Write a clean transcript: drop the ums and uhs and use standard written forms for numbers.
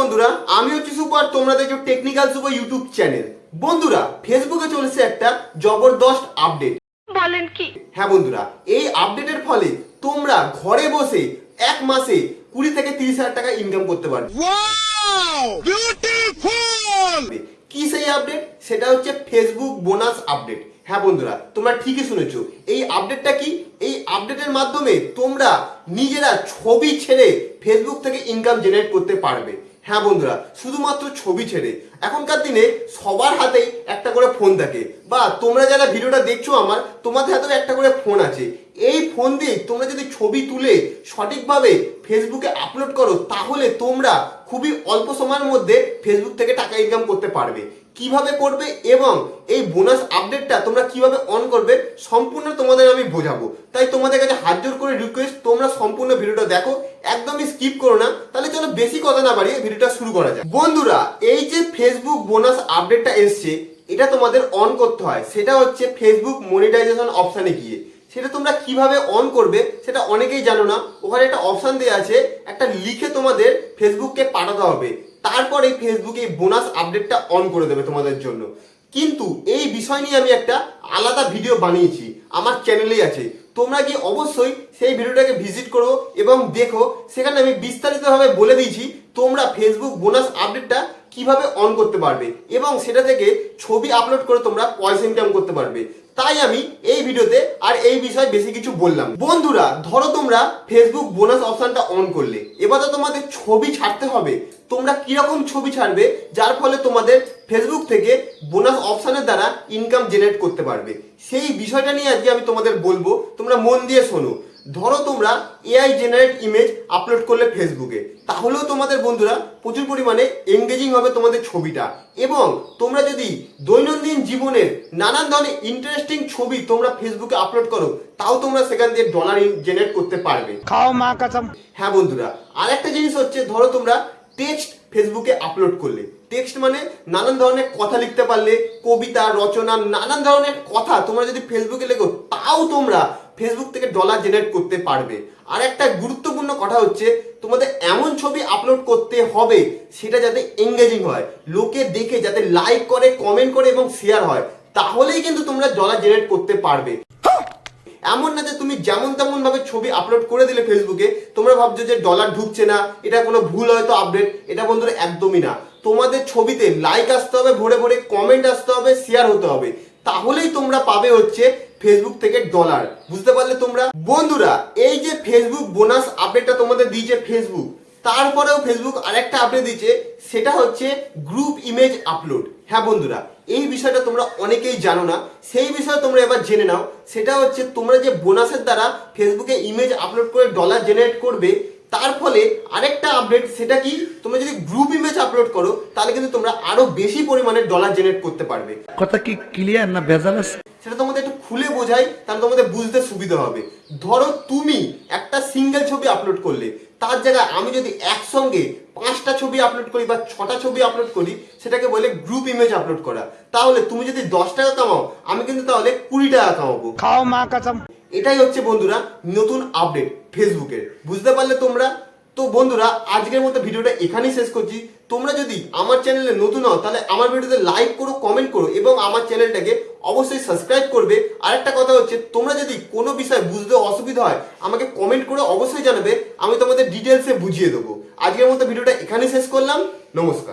বন্ধুরা, আমি হচ্ছি সুপার, তোমরা দেখছো টেকনিক্যাল সুপার ইউটিউব চ্যানেল। বন্ধুরা, ফেসবুকে চলেছে একটা জবরদস্ত আপডেট। বলেন কি? হ্যাঁ বন্ধুরা, এই আপডেটের ফলে তোমরা ঘরে বসে এক মাসে 20 থেকে 30,000 টাকা ইনকাম করতে পারবে। কি সেই আপডেট? সেটা হচ্ছে ফেসবুক বোনাস আপডেট। হ্যাঁ বন্ধুরা, তোমরা ঠিকই শুনেছো। এই আপডেটটা কি? এই আপডেটের মাধ্যমে তোমরা নিজেরা ছবি ছেড়ে ফেসবুক থেকে ইনকাম জেনারেট করতে পারবে। হ্যাঁ বন্ধুরা, শুধুমাত্র ছবি ছেড়ে। এখনকার দিনে সবার হাতেই একটা করে ফোন থাকে, বা তোমরা যারা ভিডিওটা দেখছো আমার, তোমাদের হাতেও একটা করে ফোন আছে। এই ফোন দিয়ে তোমরা যদি ছবি তুলে সঠিকভাবে ফেসবুকে আপলোড করো, তাহলে তোমরা খুবই অল্প সময়ের মধ্যে ফেসবুক থেকে টাকা ইনকাম করতে পারবে। কিভাবে করবে এবং এই বোনাস আপডেটটা তোমরা কিভাবে অন করবে সম্পূর্ণ তোমাদের আমি বোঝাবো। তাই তোমাদের কাছে হাত জোর করে রিকোয়েস্ট, তোমরা সম্পূর্ণ ভিডিওটা দেখো, একদমই স্কিপ করো না। তাহলে চলো বেশি কথা না বাড়িয়ে ভিডিওটা শুরু করা যায়। বন্ধুরা, এই যে ফেসবুক বোনাস আপডেটটা এসছে, এটা তোমাদের অন করতে হয়। সেটা হচ্ছে ফেসবুক মনিটাইজেশন অপশানে গিয়ে। সেটা তোমরা কিভাবে অন করবে সেটা অনেকেই জানো না। ওখানে একটা অপশান দেওয়া আছে, একটা লিখে তোমাদের ফেসবুককে পাঠাতে হবে। তারপরে ফেসবুকে এই বোনাস আপডেটটা অন করে দেবে তোমাদের জন্য। কিন্তু এই বিষয় নিয়ে আমি একটা আলাদা ভিডিও বানিয়েছি, আমার চ্যানেলেই আছে। তোমরা কি অবশ্যই সেই ভিডিওটাকে ভিজিট করো এবং দেখো। সেখানে আমি বিস্তারিতভাবে বলে দিয়েছি তোমরা ফেসবুক বোনাস আপডেটটা কিভাবে অন করতে পারবে এবং সেটা থেকে ছবি আপলোড করে তোমরা পয়সা ইনকাম করতে পারবে। তাই আমি এই ভিডিওতে আর এই বিষয়ে বেশি কিছু বললাম। বন্ধুরা, ধরো তোমরা ফেসবুক বোনাস অপশনটা অন করলে, এবার তো তোমাদের ছবি ছাড়তে হবে। তোমরা কিরকম ছবি ছাড়বে যার ফলে তোমাদের ফেসবুক থেকে বোনাস অপশনের দ্বারা ইনকাম জেনারেট করতে পারবে, সেই বিষয়টা নিয়ে আজকে আমি তোমাদের বলবো। তোমরা মন দিয়ে শোনো। ধরো তোমরা এআই জেনারেট ইমেজ আপলোড করলে ফেসবুকে, তাহলেও তোমাদের বন্ধুরা প্রচুর পরিমাণে এঙ্গেজিং হবে তোমাদের ছবিটা। এবং তোমরা যদি দৈনন্দিন জীবনের নানান ধরনের ইন্টারেস্টিং ছবি তোমরা ফেসবুকে আপলোড করো, তাও তোমরা সেখান দিয়ে ডলার জেনারেট করতে পারবে। খাও মা কসম। হ্যাঁ বন্ধুরা, আর একটা জিনিস হচ্ছে, ধরো তোমরা টেক্সট ফেসবুকে আপলোড করলে, টেক্সট মানে নানান ধরনের কথা লিখতে পারলে, কবিতা রচনা, নানান ধরনের কথা তোমরা যদি ফেসবুকে লেখো, তাও তোমরা ফেসবুক থেকে ডলার জেনারেট করতে পারবে। আর একটা গুরুত্বপূর্ণ কথা হচ্ছে, তোমাদের এমন ছবি আপলোড করতে হবে সেটা যাতে এঙ্গেজিং হয়, লোকে দেখে যাতে লাইক করে, কমেন্ট করে এবং শেয়ার হয়, তাহলেই কিন্তু তোমরা ডলার জেনারেট করতে পারবে। এমন না যে তুমি যেমন তেমন ভাবে ছবি আপলোড করে দিলে ফেসবুকে, তোমরা ভাবছো যে ডলার ঢুকছে না, এটা কোনো ভুল হয়তো আপডেট। এটা বন্ধুরা একদমই না। তোমাদের ছবিতে লাইক আসতে হবে, ভরে ভরে কমেন্ট আসতে হবে, শেয়ার হতে হবে, তাহলেই তোমরা পাবে হচ্ছে ফেসবুক থেকে ডলার। বুঝতে পারলে তোমরা? বন্ধুরা, এই যে ফেসবুক বোনাস আপডেটটা তোমাদের দিয়েছে ফেসবুক, তারপরেও ফেসবুক আরেকটা আপডেট দিচ্ছে, সেটা হচ্ছে গ্রুপ ইমেজ আপলোড। হ্যাঁ বন্ধুরা, এই বিষয়টা তোমরা অনেকেই জানো না, সেই বিষয়ে তোমরা এবার জেনে নাও। সেটা হচ্ছে, তোমরা যে বোনাসের দ্বারা ফেসবুকে ইমেজ আপলোড করে ডলার জেনারেট করবে, তার ফলে আরেকটা আপডেট, সেটা কি, তোমরা যদি গ্রুপ ইমেজ আপলোড করো, তাহলে কিন্তু তোমরা আরো বেশি পরিমাণে ডলার জেনারেট করতে পারবে। কথা কি ক্লিয়ার না ভেজাল আছে? সেটা তোমাদের একটু খুলে বোঝাই, তাহলে তোমাদের বুঝতে সুবিধা হবে। ধরো তুমি একটা সিঙ্গেল ছবি আপলোড করলে, তার জায়গায় আমি যদি একসঙ্গে 5টা ছবি আপলোড করি বা 6টা ছবি আপলোড করি, সেটাকে বলে গ্রুপ ইমেজ আপলোড করা। তাহলে তুমি যদি 10 টাকা কামাও, আমি কিন্তু তাহলে 20 টাকা কামাবো। খাও মা কসম। এটাই হচ্ছে বন্ধুরা নতুন আপডেট ফেসবুকের। বুঝতে পারলে তোমরা? তো বন্ধুরা, আজকের মতো ভিডিওটা এখানেই শেষ করছি। তোমরা যদি আমার চ্যানেলে নতুন হও, তাহলে আমার ভিডিওতে লাইক করো, কমেন্ট করো এবং আমার চ্যানেলটাকে অবশ্যই সাবস্ক্রাইব করবে। আরেকটা কথা হচ্ছে, তোমরা যদি কোনো বিষয় বুঝতে অসুবিধা হয়, আমাকে কমেন্ট করে অবশ্যই জানাবে, আমি তোমাদের ডিটেলসে বুঝিয়ে দেবো। আজকের মতো ভিডিওটা এখানেই শেষ করলাম। নমস্কার।